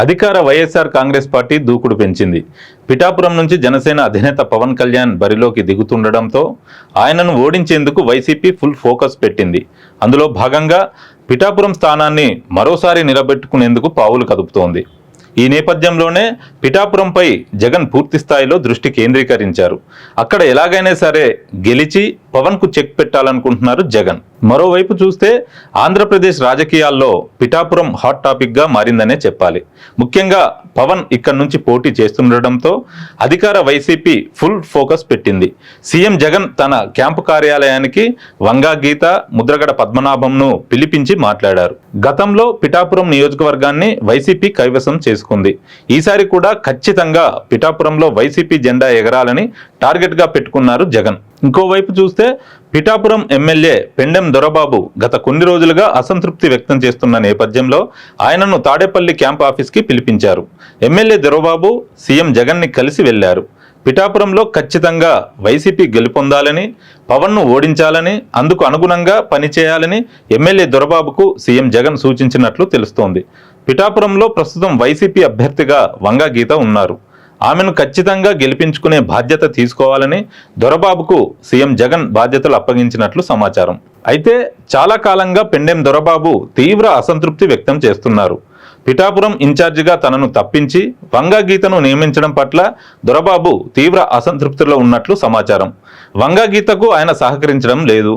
అధికార వైఎస్ఆర్ కాంగ్రెస్ పార్టీ దూకుడు పెంచింది. పిఠాపురం నుంచి జనసేన అధినేత పవన్ కళ్యాణ్ బరిలోకి దిగుతుండడంతో ఆయనను ఓడించేందుకు వైసీపీ ఫుల్ ఫోకస్ పెట్టింది. అందులో భాగంగా పిఠాపురం స్థానాన్ని మరోసారి నిలబెట్టుకునేందుకు పావులు కదుపుతోంది. ఈ నేపథ్యంలోనే పిఠాపురంపై జగన్ పూర్తి స్థాయిలో దృష్టి కేంద్రీకరించారు. అక్కడ ఎలాగైనా సరే గెలిచి పవన్కు చెక్ పెట్టాలనుకుంటున్నారు జగన్. మరోవైపు చూస్తే ఆంధ్రప్రదేశ్ రాజకీయాల్లో పిఠాపురం హాట్ టాపిక్గా మారిందనే చెప్పాలి. ముఖ్యంగా పవన్ ఇక్కడ నుంచి పోటీ చేస్తుండటంతో అధికార వైసీపీ ఫుల్ ఫోకస్ పెట్టింది. సీఎం జగన్ తన క్యాంపు కార్యాలయానికి వంగా గీత, ముద్రగడ పద్మనాభంను పిలిపించి మాట్లాడారు. గతంలో పిఠాపురం నియోజకవర్గాన్ని వైసీపీ కైవసం చేసుకుంది. ఈసారి కూడా ఖచ్చితంగా పిఠాపురంలో వైసీపీ జెండా ఎగరాలని టార్గెట్గా పెట్టుకున్నారు జగన్. ఇంకోవైపు చూస్తే పిఠాపురం ఎమ్మెల్యే పెండెం దొరబాబు గత కొన్ని రోజులుగా అసంతృప్తి వ్యక్తం చేస్తున్న నేపథ్యంలో ఆయనను తాడేపల్లి క్యాంప్ ఆఫీస్కి పిలిపించారు. ఎమ్మెల్యే దొరబాబు సీఎం జగన్ని కలిసి వెళ్లారు. పిఠాపురంలో ఖచ్చితంగా వైసీపీ గెలుపొందాలని, పవన్ను ఓడించాలని, అందుకు అనుగుణంగా పనిచేయాలని ఎమ్మెల్యే దొరబాబుకు సీఎం జగన్ సూచించినట్లు తెలుస్తోంది. పిఠాపురంలో ప్రస్తుతం వైసీపీ అభ్యర్థిగా వంగా గీత ఉన్నారు. ఆమెను ఖచ్చితంగా గెలిపించుకునే బాధ్యత తీసుకోవాలని దొరబాబుకు సీఎం జగన్ బాధ్యతలు అప్పగించినట్లు సమాచారం. అయితే చాలా కాలంగా పెండెం దొరబాబు తీవ్ర అసంతృప్తి వ్యక్తం చేస్తున్నారు. పిఠాపురం ఇన్ఛార్జిగా తనను తప్పించి వంగా గీతను నియమించడం పట్ల దొరబాబు తీవ్ర అసంతృప్తిలో ఉన్నట్లు సమాచారం. వంగా గీతకు ఆయన సహకరించడం లేదు.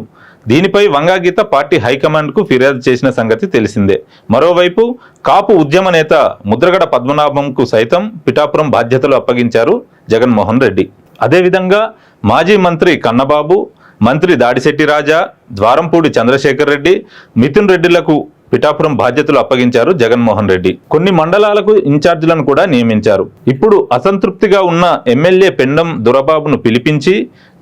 దీనిపై వంగా గీత పార్టీ హైకమాండ్కు ఫిర్యాదు చేసిన సంగతి తెలిసిందే. మరోవైపు కాపు ఉద్యమ నేత ముద్రగడ పద్మనాభంకు సైతం పిఠాపురం బాధ్యతలు అప్పగించారు జగన్మోహన్ రెడ్డి. అదేవిధంగా మాజీ మంత్రి కన్నబాబు, మంత్రి దాడిశెట్టి రాజా, ద్వారంపూడి చంద్రశేఖర్ రెడ్డి, మిథున్ రెడ్డిలకు పిఠాపురం బాధ్యతలు అప్పగించారు జగన్మోహన్ రెడ్డి. కొన్ని మండలాలకు ఇన్ఛార్జీలను కూడా నియమించారు. ఇప్పుడు అసంతృప్తిగా ఉన్న ఎమ్మెల్యే పెండెం దొరబాబును పిలిపించి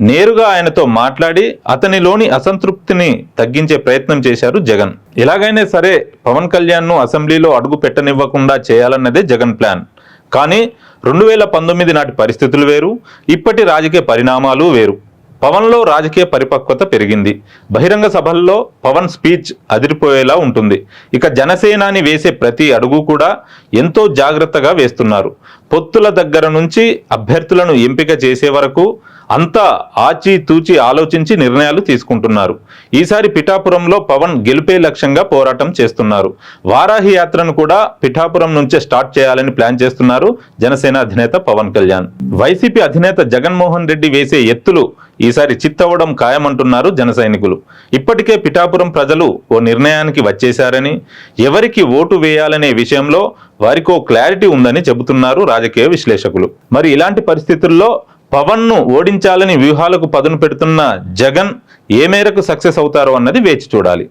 నేరుగా ఆయనతో మాట్లాడి అతనిలోని అసంతృప్తిని తగ్గించే ప్రయత్నం చేశారు జగన్. ఎలాగైనా సరే పవన్ కళ్యాణ్ను అసెంబ్లీలో అడుగు పెట్టనివ్వకుండా చేయాలన్నదే జగన్ ప్లాన్. కానీ 2019 నాటి పరిస్థితులు వేరు, ఇప్పటి రాజకీయ పరిణామాలు వేరు. పవన్లో రాజకీయ పరిపక్వత పెరిగింది. బహిరంగ సభల్లో పవన్ స్పీచ్ అదిరిపోయేలా ఉంటుంది. ఇక జనసేనాని వేసే ప్రతి అడుగు కూడా ఎంతో జాగ్రత్తగా వేస్తున్నారు. పొత్తుల దగ్గర నుంచి అభ్యర్థులను ఎంపిక చేసే వరకు అంతా ఆచితూచి ఆలోచించి నిర్ణయాలు తీసుకుంటున్నారు. ఈసారి పిఠాపురంలో పవన్ గెలుపే లక్ష్యంగా పోరాటం చేస్తున్నారు. వారాహి యాత్రను కూడా పిఠాపురం నుంచే స్టార్ట్ చేయాలని ప్లాన్ చేస్తున్నారు జనసేన అధినేత పవన్ కళ్యాణ్. వైసీపీ అధినేత జగన్మోహన్ రెడ్డి వేసే ఎత్తులు ఈసారి చిత్తవడం ఖాయమంటున్నారు జన సైనికులు. ఇప్పటికే పిఠాపురం ప్రజలు ఓ నిర్ణయానికి వచ్చేశారని, ఎవరికి ఓటు వేయాలనే విషయంలో వారికో క్లారిటీ ఉందని చెబుతున్నారు రాజకీయ విశ్లేషకులు. మరి ఇలాంటి పరిస్థితుల్లో పవన్ను ఓడించాలని వ్యూహాలకు పదును పెడుతున్న జగన్ ఏ మేరకు సక్సెస్ అవుతారో అన్నది వేచి చూడాలి.